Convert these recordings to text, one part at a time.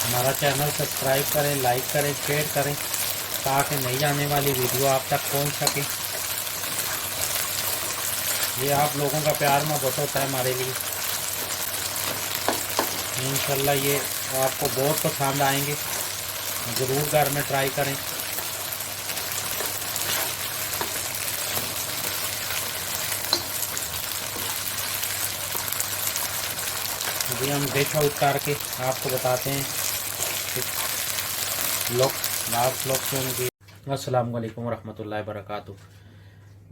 हमारा channel subscribe करें, like करें, शेयर करें ताकि नई आने वाली वीडियो आप तक पहुंच सके। ये आप लोगों का प्यार मोहब्बत होता है हमारे लिए। इंशाल्लाह ये आपको बहुत पसंद आएंगे, ज़रूर घर में ट्राई करें। अभी हम डिश आउट करके आपको बताते हैं लोग लास्ट लोग से उनकी। अस्सलाम वालेकुम रहमतुल्लाहि वबरकातुहू।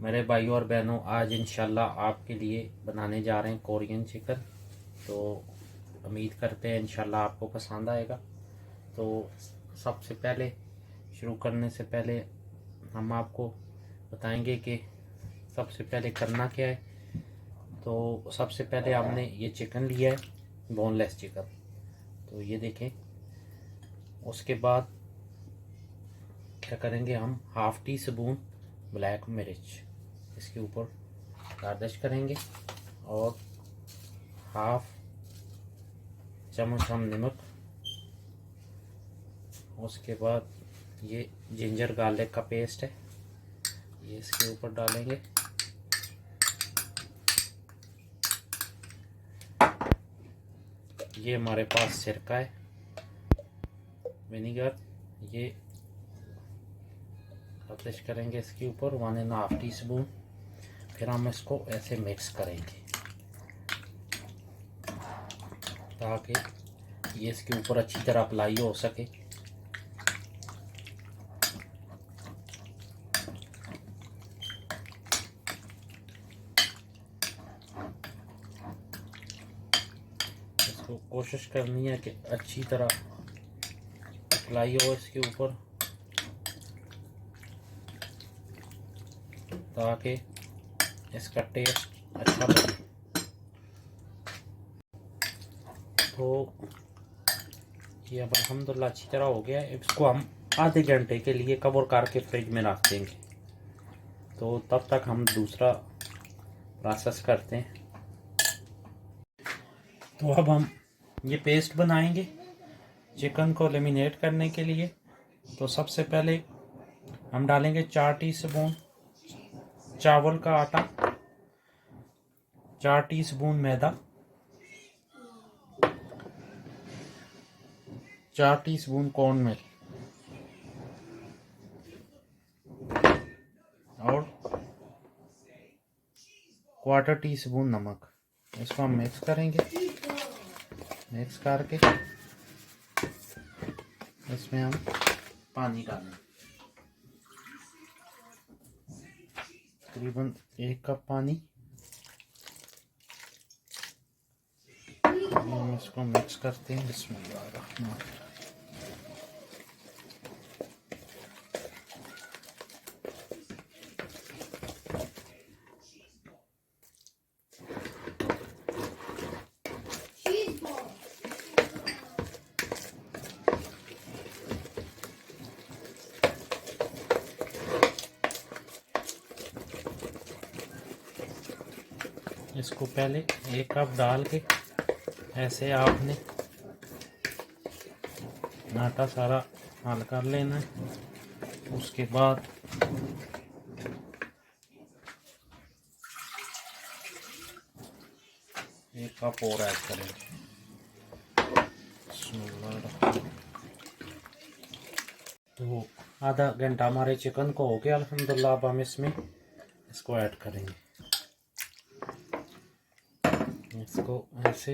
मेरे भाइयों और बहनों, आज इंशाल्लाह आपके लिए बनाने जा रहे हैं कोरियन चिकन। तो उम्मीद करते हैं इंशाल्लाह आपको पसंद आएगा। तो सबसे पहले शुरू करने से पहले हम आपको बताएंगे कि सबसे पहले करना क्या है। तो सबसे पहले हमने ये चिकन लिया है, बोनलेस चिकन। तो ये देखें। उसके बाद क्या करेंगे, हम हाफ़ टी स्पून ब्लैक मिर्च इसके ऊपर गार्निश करेंगे और हाफ चम्मच हम नमक। उसके बाद ये जिंजर गार्लिक का पेस्ट है, ये इसके ऊपर डालेंगे। ये हमारे पास सिरका है, विनीगर, ये गार्निश करेंगे इसके ऊपर 1.5 टीस्पून। फिर हम इसको ऐसे मिक्स करेंगे ताकि ये इसके ऊपर अच्छी तरह अप्लाई हो सके। इसको कोशिश करनी है कि अच्छी तरह अप्लाई हो इसके ऊपर ताकि इसका टेस्ट अच्छा बने। तो ये अब अल्हम्दुलिल्लाह अच्छी तरह हो गया है। इसको हम आधे घंटे के लिए कवर करके फ्रिज में रख देंगे। तो तब तक हम दूसरा प्रोसेस करते हैं। तो अब हम ये पेस्ट बनाएंगे चिकन को लेमिनेट करने के लिए। तो सबसे पहले हम डालेंगे 4 टीस्पून चावल का आटा, 4 टीस्पून मैदा, 4 टीस्पून कॉर्नमेल और 1/4 टीस्पून नमक। इसको हम मिक्स करेंगे। मिक्स करके इसमें हम पानी डालेंगे, तकरीबन 1 कप पानी। हम इसको मिक्स करते हैं। बिस्मिल्लाह। इसको पहले 1 कप डाल के ऐसे आपने आटा सारा हल कर लेना है। उसके बाद एक कप और ऐड करेंगे। तो आधा घंटा हमारे चिकन को हो गया अल्हम्दुलिल्लाह। अब हम इसमें इसको ऐड करेंगे। इसको ऐसे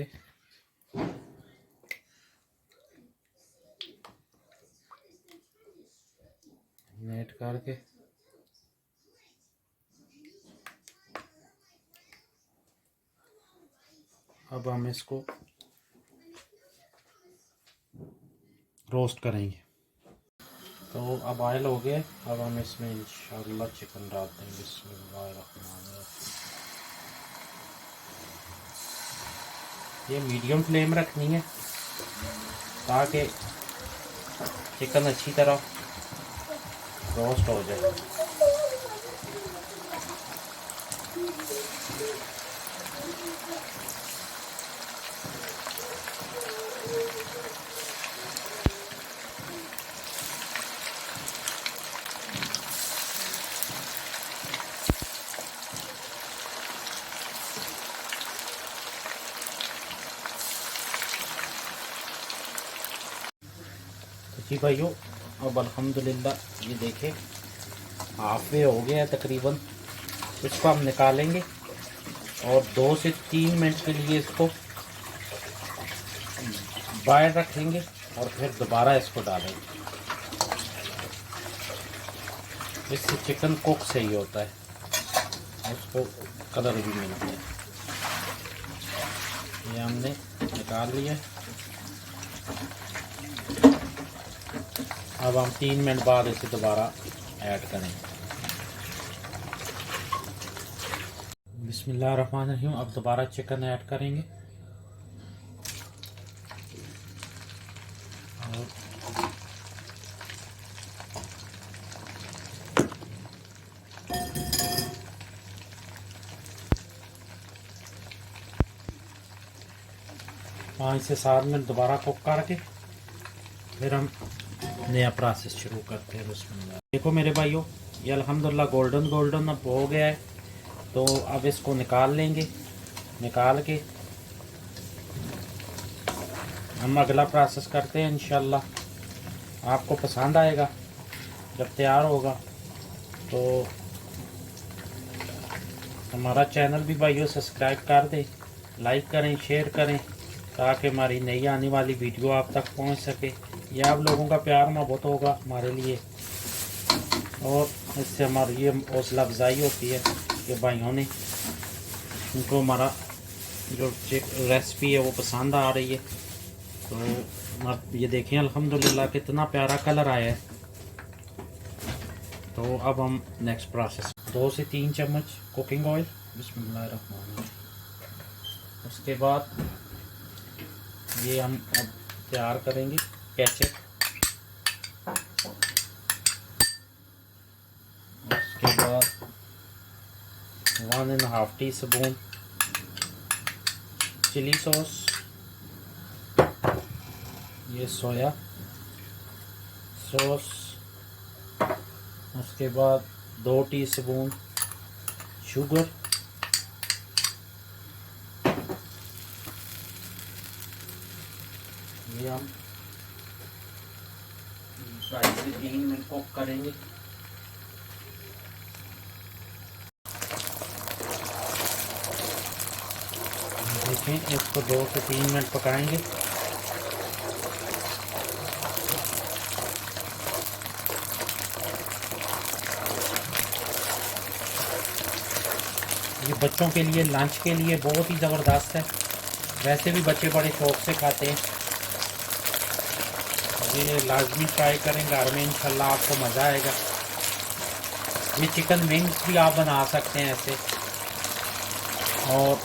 नेट करके अब हम इसको रोस्ट करेंगे। तो अब ऑयल हो गया। अब हम इसमें इंशाल्लाह चिकन डालते हैं। बिस्मिल्लाहिर्रहमानिर्रहीम। ये मीडियम फ्लेम रखनी है ताकि चिकन अच्छी तरह रोस्ट हो जाए। जी भाइयों, अब अल्हम्दुलिल्लाह ये देखें हाफ वे हो गया है तकरीबन। इसको हम निकालेंगे और 2 से 3 मिनट के लिए इसको बाहर रखेंगे और फिर दोबारा इसको डालेंगे। इससे चिकन कुक सही होता है, उसको कलर भी मिलता है। ये हमने निकाल लिया। अब हम 3 मिनट बाद इसे दोबारा ऐड करेंगे। बिस्मिल्लाहिर्रहमानिर्रहीम। अब दोबारा चिकन ऐड करेंगे और 5 से 7 मिनट दोबारा कुक करके फिर हम नया प्रोसेस शुरू करते हैं। बिस्मिल्लाह। देखो मेरे भाइयों, ये अल्हम्दुलिल्लाह गोल्डन गोल्डन अब हो गया है। तो अब इसको निकाल लेंगे। निकाल के हम अगला प्रोसेस करते हैं। इंशाल्लाह आपको पसंद आएगा जब तैयार होगा। तो हमारा चैनल भी भाइयों सब्सक्राइब कर दें, लाइक करें, शेयर करें, ताकि हमारी नई आने वाली वीडियो आप तक पहुंच सके। यह आप लोगों का प्यार मोहब्बत होगा हमारे लिए, और इससे हमारी ये हौसला अफजाई होती है कि भाइयों ने उनको हमारा जो रेसिपी है वो पसंद आ रही है। तो आप ये देखें अल्हम्दुलिल्लाह कितना प्यारा कलर आया है। तो अब हम नेक्स्ट प्रोसेस 2 से 3 चम्मच कुकिंग ऑयल। बिस्मिल्लाहिर्रहमानिर्रहीम। उसके बाद ये हम अब तैयार करेंगे केचप। उसके बाद 1.5 टीस्पून चिली सॉस, ये सोया सॉस। उसके बाद 2 टीस्पून शुगर। ये हम 2 से 3 मिनट कुक करेंगे। देखें इसको 2 से 3 मिनट पकाएंगे। ये बच्चों के लिए लंच के लिए बहुत ही ज़बरदस्त है। वैसे भी बच्चे बड़े शौक से खाते हैं। ये लाजमी ट्राई करें घर में, इंशाल्लाह आपको मज़ा आएगा। ये चिकन विंग्स भी आप बना सकते हैं ऐसे, और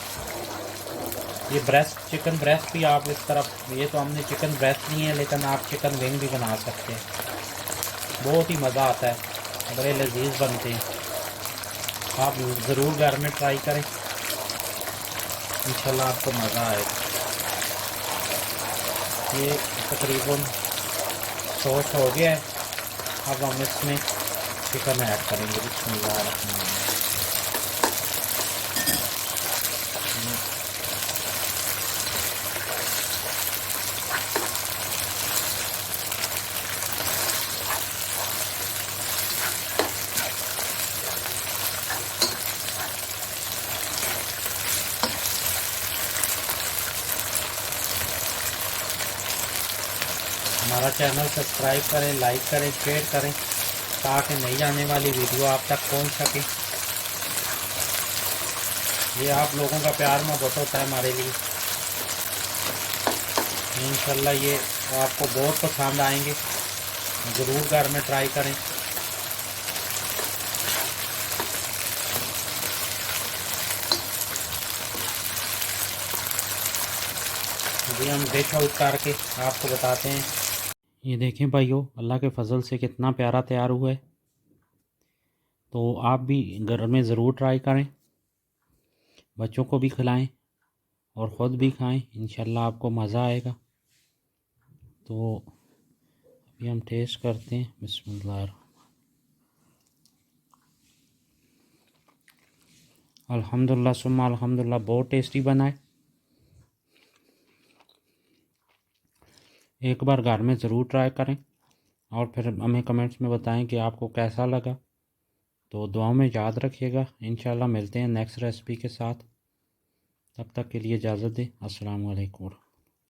ये ब्रेस्ट चिकन ब्रेस्ट भी आप इस तरफ, ये तो हमने चिकन ब्रेस्ट नहीं है लेकिन आप चिकन विंग भी बना सकते हैं। बहुत ही मज़ा आता है, बड़े लजीज बनते हैं। आप ज़रूर घर में ट्राई करें, इंशाल्लाह आपको मज़ा आएगा। ये तकरीबन सॉस हो गया है। अब हम इसमें चिकन ऐड करेंगे। बिस्मिल्लाहिर्रहमानिर्रहीम। हमारा चैनल सब्सक्राइब करें, लाइक करें, शेयर करें, ताकि नई आने वाली वीडियो आप तक पहुंच सके। ये आप लोगों का प्यार मोहब्बत होता है हमारे लिए। इंशाल्लाह ये आपको बहुत पसंद आएंगे, ज़रूर घर में ट्राई करें। अभी हम डिश आउट करके आपको बताते हैं। ये देखें भाइयों, अल्लाह के फजल से कितना प्यारा तैयार हुआ है। तो आप भी घर में ज़रूर ट्राई करें, बच्चों को भी खिलाएं और ख़ुद भी खाएं, इंशाल्लाह आपको मज़ा आएगा। तो अभी हम टेस्ट करते हैं। बिस्मिल्लाह। अल्हम्दुलिल्लाह सुम्मा अल्हम्दुलिल्लाह, बहुत टेस्टी बना है। एक बार घर में ज़रूर ट्राई करें। और फिर हमें कमेंट्स में बताएं कि आपको कैसा लगा। तो दुआओं में याद रखिएगा। इंशाल्लाह मिलते हैं नेक्स्ट रेसिपी के साथ। तब तक के लिए इजाज़त दें। अस्सलाम वालेकुम।